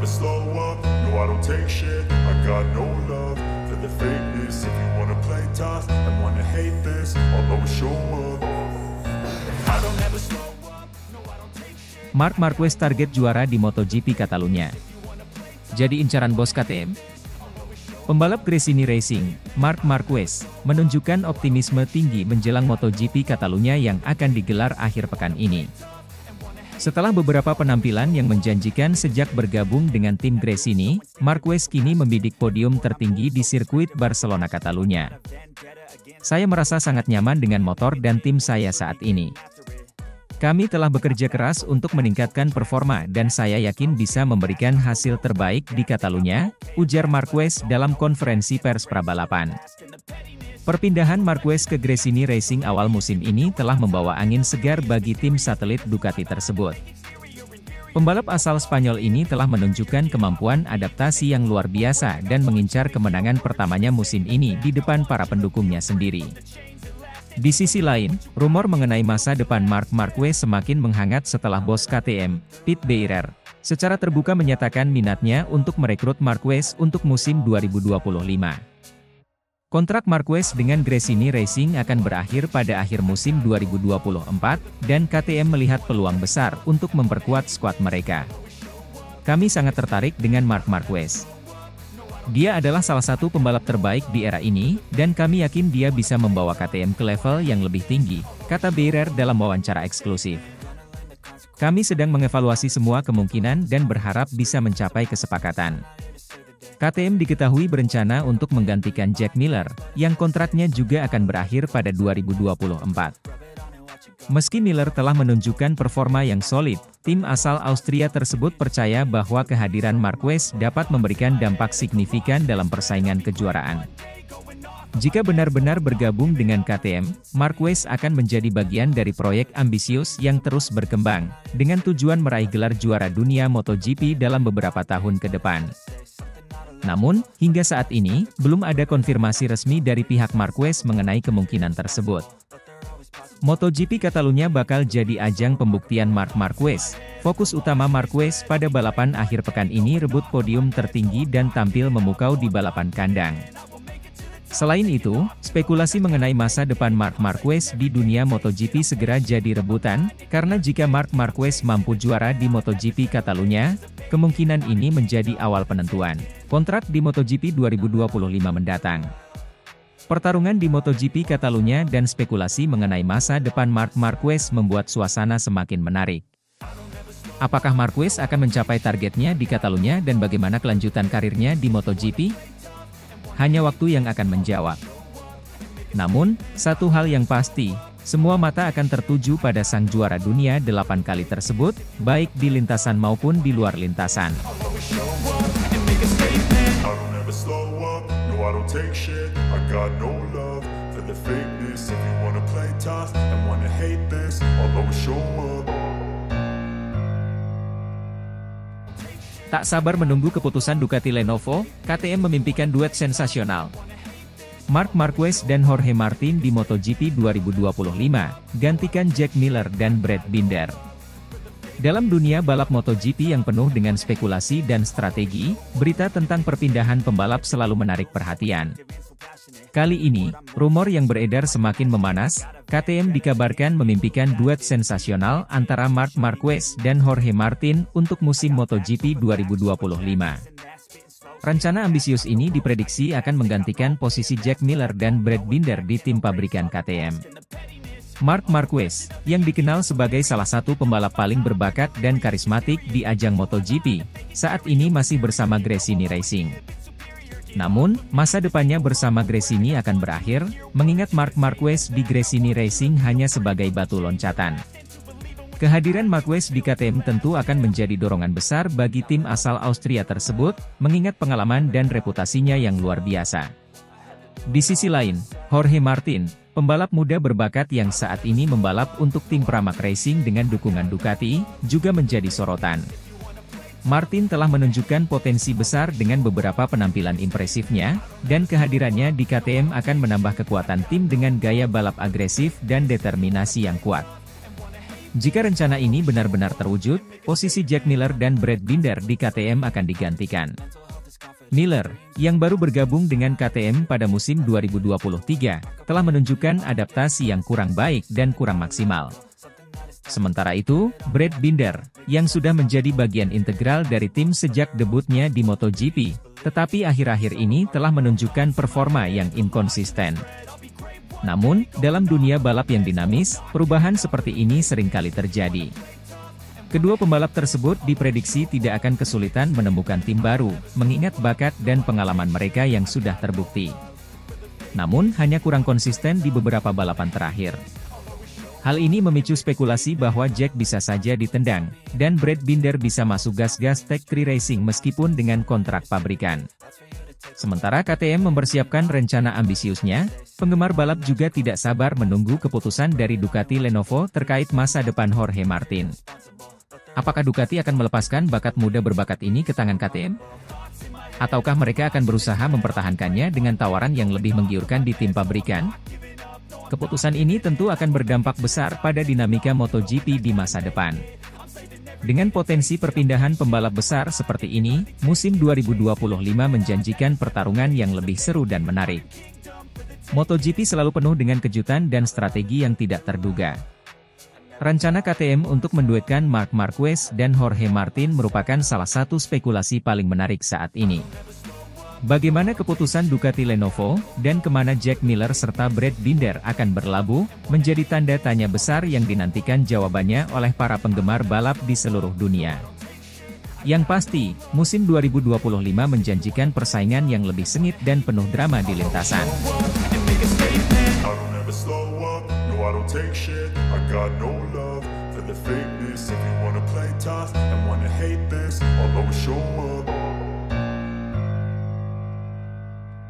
never slow up, no I don't take shit. I got no love for the fakeness. If you wanna play tough and wanna hate this, I'll always show up. I don't ever slow up, no I don't take shit. Marc Marquez target juara di MotoGP Catalunya. Jadi incaran bos KTM? Pembalap Gresini Racing, Marc Marquez, menunjukkan optimisme tinggi menjelang MotoGP Catalunya yang akan digelar akhir pekan ini. Setelah beberapa penampilan yang menjanjikan sejak bergabung dengan tim Gresini, Marquez kini membidik podium tertinggi di sirkuit Barcelona Catalunya. Saya merasa sangat nyaman dengan motor dan tim saya saat ini. Kami telah bekerja keras untuk meningkatkan performa dan saya yakin bisa memberikan hasil terbaik di Catalunya, ujar Marquez dalam konferensi pers prabalapan. Perpindahan Marquez ke Gresini Racing awal musim ini telah membawa angin segar bagi tim satelit Ducati tersebut. Pembalap asal Spanyol ini telah menunjukkan kemampuan adaptasi yang luar biasa dan mengincar kemenangan pertamanya musim ini di depan para pendukungnya sendiri. Di sisi lain, rumor mengenai masa depan Marc Marquez semakin menghangat setelah bos KTM, Pete Beirer, secara terbuka menyatakan minatnya untuk merekrut Marquez untuk musim 2025. Kontrak Marquez dengan Gresini Racing akan berakhir pada akhir musim 2024, dan KTM melihat peluang besar untuk memperkuat skuad mereka. Kami sangat tertarik dengan Marc Marquez. Dia adalah salah satu pembalap terbaik di era ini, dan kami yakin dia bisa membawa KTM ke level yang lebih tinggi, kata Beirer dalam wawancara eksklusif. Kami sedang mengevaluasi semua kemungkinan dan berharap bisa mencapai kesepakatan. KTM diketahui berencana untuk menggantikan Jack Miller, yang kontraknya juga akan berakhir pada 2024. Meski Miller telah menunjukkan performa yang solid, tim asal Austria tersebut percaya bahwa kehadiran Marquez dapat memberikan dampak signifikan dalam persaingan kejuaraan. Jika benar-benar bergabung dengan KTM, Marquez akan menjadi bagian dari proyek ambisius yang terus berkembang, dengan tujuan meraih gelar juara dunia MotoGP dalam beberapa tahun ke depan. Namun, hingga saat ini, belum ada konfirmasi resmi dari pihak Marquez mengenai kemungkinan tersebut. MotoGP Catalunya bakal jadi ajang pembuktian Marc Marquez. Fokus utama Marquez pada balapan akhir pekan ini rebut podium tertinggi dan tampil memukau di balapan kandang. Selain itu, spekulasi mengenai masa depan Marc Marquez di dunia MotoGP segera jadi rebutan, karena jika Marc Marquez mampu juara di MotoGP Catalunya, kemungkinan ini menjadi awal penentuan kontrak di MotoGP 2025 mendatang. Pertarungan di MotoGP Catalunya dan spekulasi mengenai masa depan Marc Marquez membuat suasana semakin menarik. Apakah Marquez akan mencapai targetnya di Catalunya dan bagaimana kelanjutan karirnya di MotoGP? Hanya waktu yang akan menjawab. Namun, satu hal yang pasti, semua mata akan tertuju pada sang juara dunia 8 kali tersebut, baik di lintasan maupun di luar lintasan. I don't take shit, I got no love for the fakeness. If you wanna play tough and wanna hate this, I'll always show up. Tak sabar menunggu keputusan Ducati Lenovo, KTM memimpikan duet sensasional. Marc Marquez dan Jorge Martin di MotoGP 2025, gantikan Jack Miller dan Brad Binder. Dalam dunia balap MotoGP yang penuh dengan spekulasi dan strategi, berita tentang perpindahan pembalap selalu menarik perhatian. Kali ini, rumor yang beredar semakin memanas. KTM dikabarkan memimpikan duet sensasional antara Marc Marquez dan Jorge Martin untuk musim MotoGP 2025. Rencana ambisius ini diprediksi akan menggantikan posisi Jack Miller dan Brad Binder di tim pabrikan KTM. Marc Marquez, yang dikenal sebagai salah satu pembalap paling berbakat dan karismatik di ajang MotoGP, saat ini masih bersama Gresini Racing. Namun, masa depannya bersama Gresini akan berakhir, mengingat Marc Marquez di Gresini Racing hanya sebagai batu loncatan. Kehadiran Marquez di KTM tentu akan menjadi dorongan besar bagi tim asal Austria tersebut, mengingat pengalaman dan reputasinya yang luar biasa. Di sisi lain, Jorge Martin, pembalap muda berbakat yang saat ini membalap untuk tim Pramac Racing dengan dukungan Ducati, juga menjadi sorotan. Martin telah menunjukkan potensi besar dengan beberapa penampilan impresifnya, dan kehadirannya di KTM akan menambah kekuatan tim dengan gaya balap agresif dan determinasi yang kuat. Jika rencana ini benar-benar terwujud, posisi Jack Miller dan Brad Binder di KTM akan digantikan. Miller, yang baru bergabung dengan KTM pada musim 2023, telah menunjukkan adaptasi yang kurang baik dan kurang maksimal. Sementara itu, Brad Binder, yang sudah menjadi bagian integral dari tim sejak debutnya di MotoGP, tetapi akhir-akhir ini telah menunjukkan performa yang inkonsisten. Namun, dalam dunia balap yang dinamis, perubahan seperti ini seringkali terjadi. Kedua pembalap tersebut diprediksi tidak akan kesulitan menemukan tim baru, mengingat bakat dan pengalaman mereka yang sudah terbukti. Namun, hanya kurang konsisten di beberapa balapan terakhir. Hal ini memicu spekulasi bahwa Jack bisa saja ditendang, dan Brad Binder bisa masuk gas-gas Tech 3 Racing meskipun dengan kontrak pabrikan. Sementara KTM mempersiapkan rencana ambisiusnya, penggemar balap juga tidak sabar menunggu keputusan dari Ducati Lenovo terkait masa depan Jorge Martin. Apakah Ducati akan melepaskan bakat muda berbakat ini ke tangan KTM? Ataukah mereka akan berusaha mempertahankannya dengan tawaran yang lebih menggiurkan di tim pabrikan? Keputusan ini tentu akan berdampak besar pada dinamika MotoGP di masa depan. Dengan potensi perpindahan pembalap besar seperti ini, musim 2025 menjanjikan pertarungan yang lebih seru dan menarik. MotoGP selalu penuh dengan kejutan dan strategi yang tidak terduga. Rencana KTM untuk menduetkan Marc Marquez dan Jorge Martin merupakan salah satu spekulasi paling menarik saat ini. Bagaimana keputusan Ducati Lenovo, dan kemana Jack Miller serta Brad Binder akan berlabuh, menjadi tanda tanya besar yang dinantikan jawabannya oleh para penggemar balap di seluruh dunia. Yang pasti, musim 2025 menjanjikan persaingan yang lebih sengit dan penuh drama di lintasan.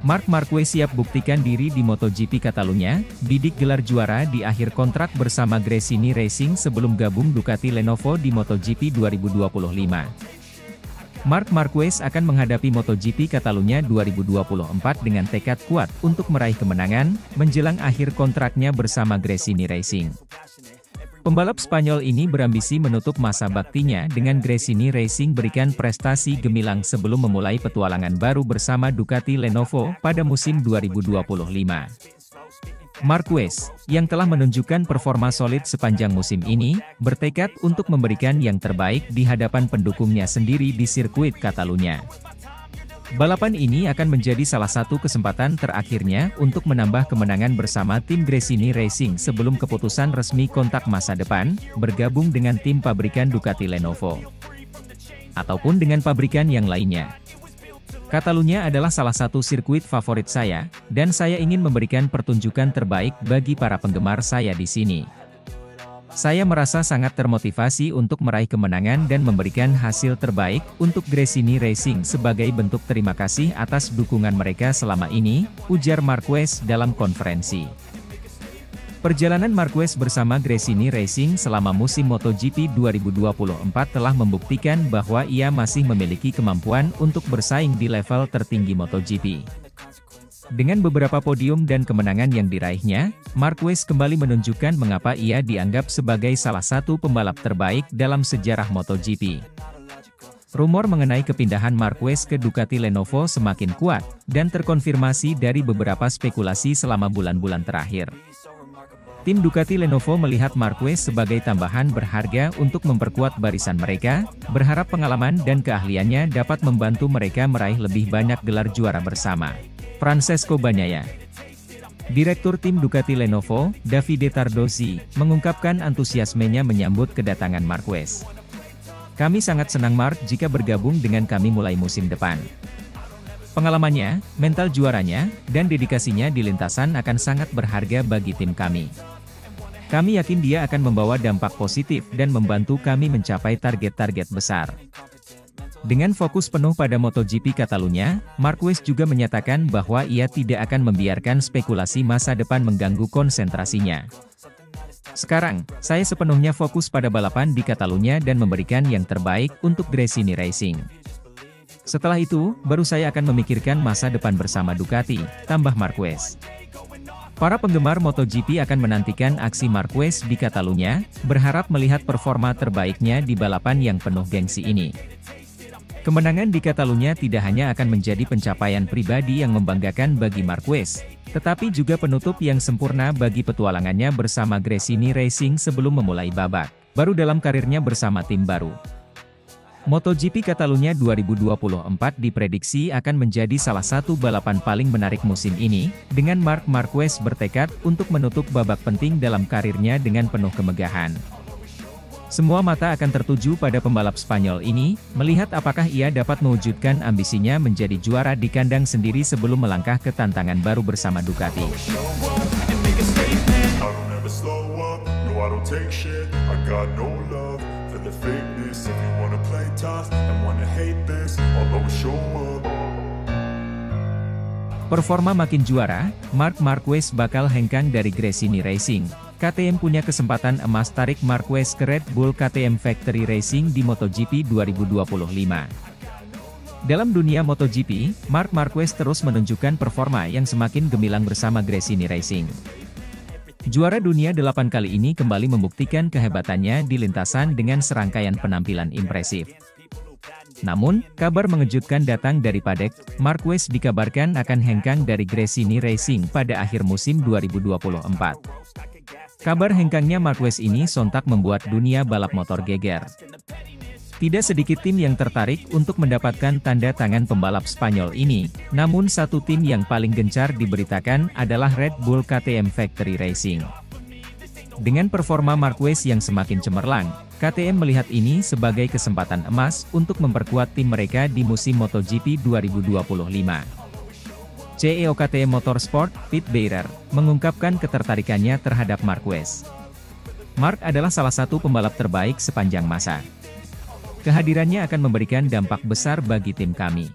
Marc Marquez siap buktikan diri di MotoGP Catalunya, bidik gelar juara di akhir kontrak bersama Gresini Racing sebelum gabung Ducati Lenovo di MotoGP 2025. Marc Marquez akan menghadapi MotoGP Catalunya 2024 dengan tekad kuat untuk meraih kemenangan, menjelang akhir kontraknya bersama Gresini Racing. Pembalap Spanyol ini berambisi menutup masa baktinya dengan Gresini Racing berikan prestasi gemilang sebelum memulai petualangan baru bersama Ducati Lenovo pada musim 2025. Marquez, yang telah menunjukkan performa solid sepanjang musim ini, bertekad untuk memberikan yang terbaik di hadapan pendukungnya sendiri di sirkuit Catalunya. Balapan ini akan menjadi salah satu kesempatan terakhirnya untuk menambah kemenangan bersama tim Gresini Racing sebelum keputusan resmi kontrak masa depan, bergabung dengan tim pabrikan Ducati Lenovo. Ataupun dengan pabrikan yang lainnya. Catalunya adalah salah satu sirkuit favorit saya, dan saya ingin memberikan pertunjukan terbaik bagi para penggemar saya di sini. Saya merasa sangat termotivasi untuk meraih kemenangan dan memberikan hasil terbaik untuk Gresini Racing sebagai bentuk terima kasih atas dukungan mereka selama ini, ujar Marquez dalam konferensi. Perjalanan Marquez bersama Gresini Racing selama musim MotoGP 2024 telah membuktikan bahwa ia masih memiliki kemampuan untuk bersaing di level tertinggi MotoGP. Dengan beberapa podium dan kemenangan yang diraihnya, Marquez kembali menunjukkan mengapa ia dianggap sebagai salah satu pembalap terbaik dalam sejarah MotoGP. Rumor mengenai kepindahan Marquez ke Ducati Lenovo semakin kuat, dan terkonfirmasi dari beberapa spekulasi selama bulan-bulan terakhir. Tim Ducati Lenovo melihat Marquez sebagai tambahan berharga untuk memperkuat barisan mereka, berharap pengalaman dan keahliannya dapat membantu mereka meraih lebih banyak gelar juara bersama. Francesco Bagnaia, Direktur Tim Ducati Lenovo, Davide Tardozzi, mengungkapkan antusiasmenya menyambut kedatangan Marquez. Kami sangat senang Marc jika bergabung dengan kami mulai musim depan. Pengalamannya, mental juaranya, dan dedikasinya di lintasan akan sangat berharga bagi tim kami. Kami yakin dia akan membawa dampak positif dan membantu kami mencapai target-target besar. Dengan fokus penuh pada MotoGP Catalunya, Marquez juga menyatakan bahwa ia tidak akan membiarkan spekulasi masa depan mengganggu konsentrasinya. Sekarang, saya sepenuhnya fokus pada balapan di Catalunya dan memberikan yang terbaik untuk Gresini Racing. Setelah itu, baru saya akan memikirkan masa depan bersama Ducati, tambah Marquez. Para penggemar MotoGP akan menantikan aksi Marquez di Catalunya, berharap melihat performa terbaiknya di balapan yang penuh gengsi ini. Kemenangan di Catalunya tidak hanya akan menjadi pencapaian pribadi yang membanggakan bagi Marquez, tetapi juga penutup yang sempurna bagi petualangannya bersama Gresini Racing sebelum memulai babak baru dalam karirnya bersama tim baru. MotoGP Catalunya 2024 diprediksi akan menjadi salah satu balapan paling menarik musim ini, dengan Marc Marquez bertekad untuk menutup babak penting dalam karirnya dengan penuh kemegahan. Semua mata akan tertuju pada pembalap Spanyol ini, melihat apakah ia dapat mewujudkan ambisinya menjadi juara di kandang sendiri sebelum melangkah ke tantangan baru bersama Ducati. Performa makin juara, Marc Marquez bakal hengkang dari Gresini Racing. KTM punya kesempatan emas tarik Marquez ke Red Bull KTM Factory Racing di MotoGP 2025. Dalam dunia MotoGP, Marc Marquez terus menunjukkan performa yang semakin gemilang bersama Gresini Racing. Juara dunia 8 kali ini kembali membuktikan kehebatannya di lintasan dengan serangkaian penampilan impresif. Namun, kabar mengejutkan datang dari Paddock. Marquez dikabarkan akan hengkang dari Gresini Racing pada akhir musim 2024. Kabar hengkangnya Marquez ini sontak membuat dunia balap motor geger. Tidak sedikit tim yang tertarik untuk mendapatkan tanda tangan pembalap Spanyol ini, namun satu tim yang paling gencar diberitakan adalah Red Bull KTM Factory Racing. Dengan performa Marquez yang semakin cemerlang, KTM melihat ini sebagai kesempatan emas untuk memperkuat tim mereka di musim MotoGP 2025. CEO KTM Motorsport, Pete Beirer, mengungkapkan ketertarikannya terhadap Marquez. Marc adalah salah satu pembalap terbaik sepanjang masa. Kehadirannya akan memberikan dampak besar bagi tim kami.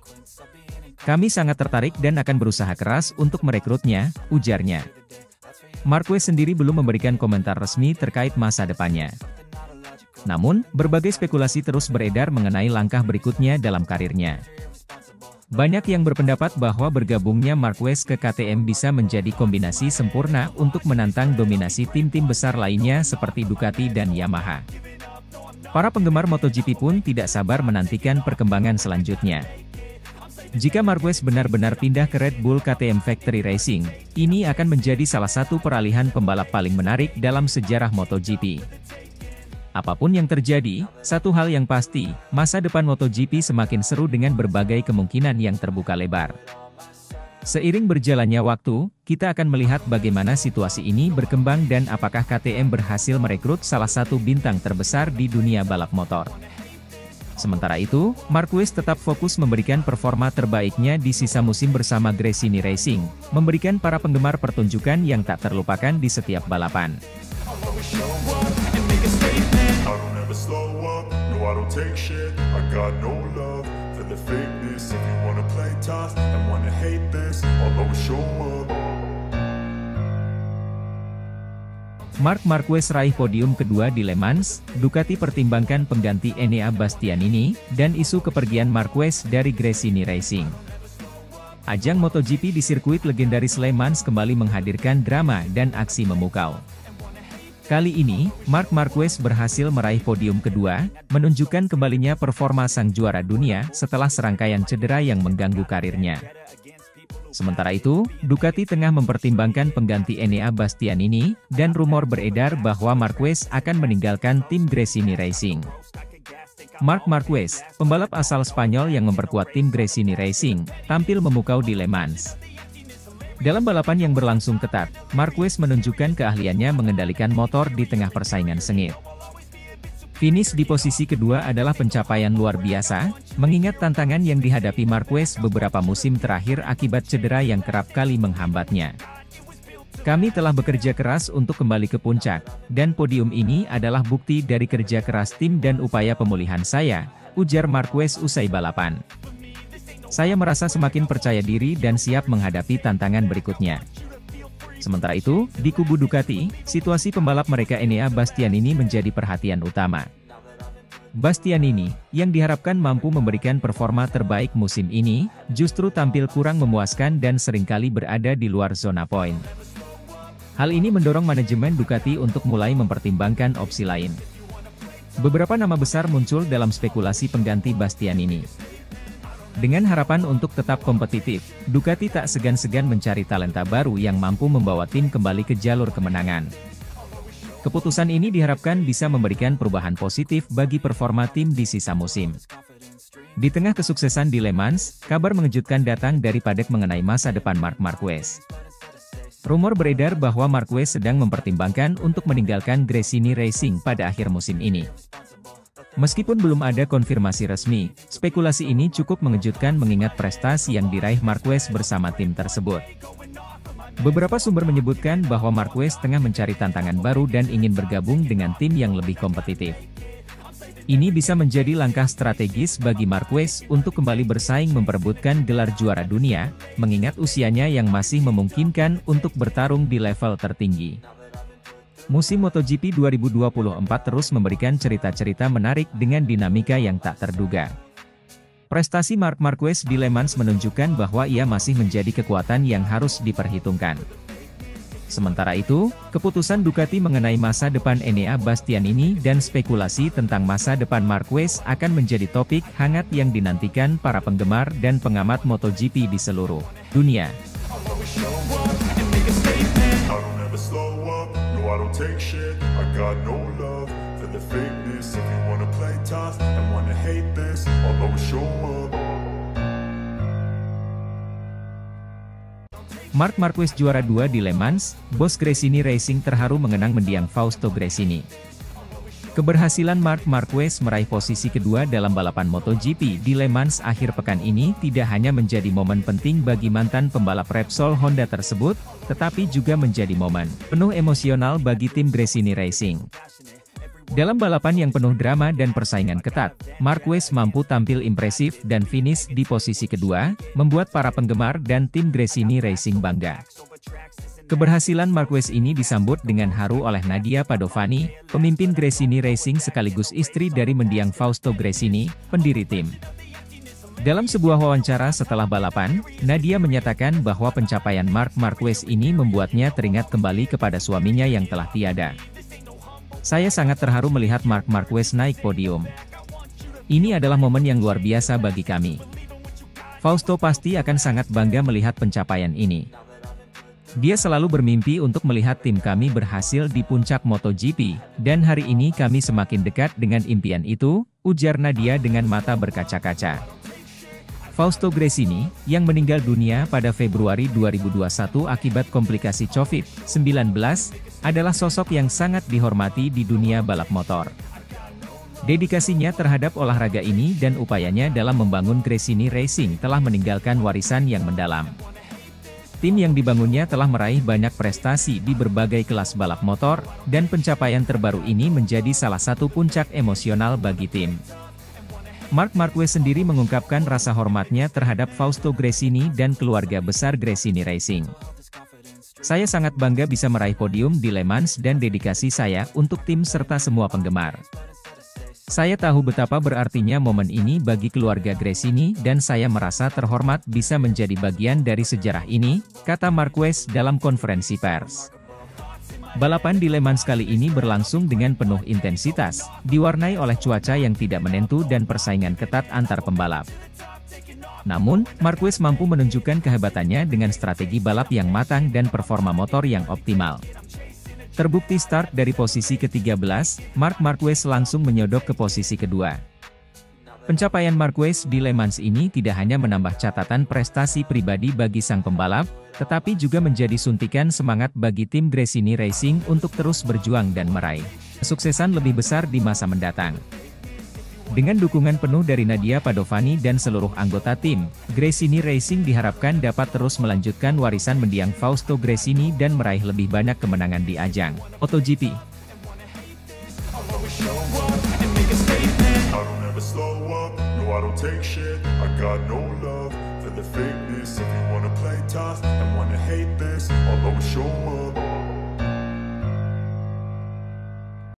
Kami sangat tertarik dan akan berusaha keras untuk merekrutnya, ujarnya. Marquez sendiri belum memberikan komentar resmi terkait masa depannya. Namun, berbagai spekulasi terus beredar mengenai langkah berikutnya dalam karirnya. Banyak yang berpendapat bahwa bergabungnya Marquez ke KTM bisa menjadi kombinasi sempurna untuk menantang dominasi tim-tim besar lainnya seperti Ducati dan Yamaha. Para penggemar MotoGP pun tidak sabar menantikan perkembangan selanjutnya. Jika Marquez benar-benar pindah ke Red Bull KTM Factory Racing, ini akan menjadi salah satu peralihan pembalap paling menarik dalam sejarah MotoGP. Apapun yang terjadi, satu hal yang pasti, masa depan MotoGP semakin seru dengan berbagai kemungkinan yang terbuka lebar. Seiring berjalannya waktu, kita akan melihat bagaimana situasi ini berkembang dan apakah KTM berhasil merekrut salah satu bintang terbesar di dunia balap motor. Sementara itu, Marquez tetap fokus memberikan performa terbaiknya di sisa musim bersama Gresini Racing, memberikan para penggemar pertunjukan yang tak terlupakan di setiap balapan. I don't take shit, I got no love for the fakeness. If you wanna play tough and wanna hate this, I'll always show up. Marc Marquez raih podium kedua di Le Mans. Ducati pertimbangkan pengganti Enea Bastianini, dan isu kepergian Marquez dari Gresini Racing. Ajang MotoGP di sirkuit legendaris Le Mans kembali menghadirkan drama dan aksi memukau. Kali ini, Marc Marquez berhasil meraih podium kedua, menunjukkan kembalinya performa sang juara dunia setelah serangkaian cedera yang mengganggu karirnya. Sementara itu, Ducati tengah mempertimbangkan pengganti Enea Bastianini, dan rumor beredar bahwa Marquez akan meninggalkan tim Gresini Racing. Marc Marquez, pembalap asal Spanyol yang memperkuat tim Gresini Racing, tampil memukau di Le Mans. Dalam balapan yang berlangsung ketat, Marquez menunjukkan keahliannya mengendalikan motor di tengah persaingan sengit. Finish di posisi kedua adalah pencapaian luar biasa, mengingat tantangan yang dihadapi Marquez beberapa musim terakhir akibat cedera yang kerap kali menghambatnya. Kami telah bekerja keras untuk kembali ke puncak, dan podium ini adalah bukti dari kerja keras tim dan upaya pemulihan saya, ujar Marquez usai balapan. Saya merasa semakin percaya diri dan siap menghadapi tantangan berikutnya. Sementara itu, di kubu Ducati, situasi pembalap mereka Enea Bastianini menjadi perhatian utama. Bastianini, yang diharapkan mampu memberikan performa terbaik musim ini, justru tampil kurang memuaskan dan seringkali berada di luar zona poin. Hal ini mendorong manajemen Ducati untuk mulai mempertimbangkan opsi lain. Beberapa nama besar muncul dalam spekulasi pengganti Bastianini. Dengan harapan untuk tetap kompetitif, Ducati tak segan-segan mencari talenta baru yang mampu membawa tim kembali ke jalur kemenangan. Keputusan ini diharapkan bisa memberikan perubahan positif bagi performa tim di sisa musim. Di tengah kesuksesan di Le Mans, kabar mengejutkan datang dari Paddock mengenai masa depan Marc Marquez. Rumor beredar bahwa Marquez sedang mempertimbangkan untuk meninggalkan Gresini Racing pada akhir musim ini. Meskipun belum ada konfirmasi resmi, spekulasi ini cukup mengejutkan mengingat prestasi yang diraih Marquez bersama tim tersebut. Beberapa sumber menyebutkan bahwa Marquez tengah mencari tantangan baru dan ingin bergabung dengan tim yang lebih kompetitif. Ini bisa menjadi langkah strategis bagi Marquez untuk kembali bersaing memperebutkan gelar juara dunia, mengingat usianya yang masih memungkinkan untuk bertarung di level tertinggi. Musim MotoGP 2024 terus memberikan cerita-cerita menarik dengan dinamika yang tak terduga. Prestasi Marc Marquez di Le Mans menunjukkan bahwa ia masih menjadi kekuatan yang harus diperhitungkan. Sementara itu, keputusan Ducati mengenai masa depan Enea Bastianini dan spekulasi tentang masa depan Marquez akan menjadi topik hangat yang dinantikan para penggemar dan pengamat MotoGP di seluruh dunia. Marc Marquez juara 2 di Le Mans, bos Gresini Racing terharu mengenang mendiang Fausto Gresini. Keberhasilan Marc Marquez meraih posisi kedua dalam balapan MotoGP di Le Mans akhir pekan ini tidak hanya menjadi momen penting bagi mantan pembalap Repsol Honda tersebut, tetapi juga menjadi momen penuh emosional bagi tim Gresini Racing. Dalam balapan yang penuh drama dan persaingan ketat, Marquez mampu tampil impresif dan finish di posisi kedua, membuat para penggemar dan tim Gresini Racing bangga. Keberhasilan Marquez ini disambut dengan haru oleh Nadia Padovani, pemimpin Gresini Racing sekaligus istri dari mendiang Fausto Gresini, pendiri tim. Dalam sebuah wawancara setelah balapan, Nadia menyatakan bahwa pencapaian Marc Marquez ini membuatnya teringat kembali kepada suaminya yang telah tiada. Saya sangat terharu melihat Marc Marquez naik podium. Ini adalah momen yang luar biasa bagi kami. Fausto pasti akan sangat bangga melihat pencapaian ini. Dia selalu bermimpi untuk melihat tim kami berhasil di puncak MotoGP, dan hari ini kami semakin dekat dengan impian itu, ujar Nadia dengan mata berkaca-kaca. Fausto Gresini, yang meninggal dunia pada Februari 2021 akibat komplikasi COVID-19, adalah sosok yang sangat dihormati di dunia balap motor. Dedikasinya terhadap olahraga ini dan upayanya dalam membangun Gresini Racing telah meninggalkan warisan yang mendalam. Tim yang dibangunnya telah meraih banyak prestasi di berbagai kelas balap motor, dan pencapaian terbaru ini menjadi salah satu puncak emosional bagi tim. Marc Marquez sendiri mengungkapkan rasa hormatnya terhadap Fausto Gresini dan keluarga besar Gresini Racing. Saya sangat bangga bisa meraih podium di Le Mans dan dedikasi saya untuk tim serta semua penggemar. Saya tahu betapa berartinya momen ini bagi keluarga Gresini dan saya merasa terhormat bisa menjadi bagian dari sejarah ini, kata Marquez dalam konferensi pers. Balapan di Le Mans kali ini berlangsung dengan penuh intensitas, diwarnai oleh cuaca yang tidak menentu dan persaingan ketat antar pembalap. Namun, Marquez mampu menunjukkan kehebatannya dengan strategi balap yang matang dan performa motor yang optimal. Terbukti start dari posisi ke-13, Marc Marquez langsung menyodok ke posisi kedua. Pencapaian Marquez di Le Mans ini tidak hanya menambah catatan prestasi pribadi bagi sang pembalap, tetapi juga menjadi suntikan semangat bagi tim Gresini Racing untuk terus berjuang dan meraih kesuksesan lebih besar di masa mendatang. Dengan dukungan penuh dari Nadia Padovani dan seluruh anggota tim, Gresini Racing diharapkan dapat terus melanjutkan warisan mendiang Fausto Gresini dan meraih lebih banyak kemenangan di ajang MotoGP. I don't take shit, I got no love for the fakeness. If you wanna play tough and wanna hate this, I'll always show up.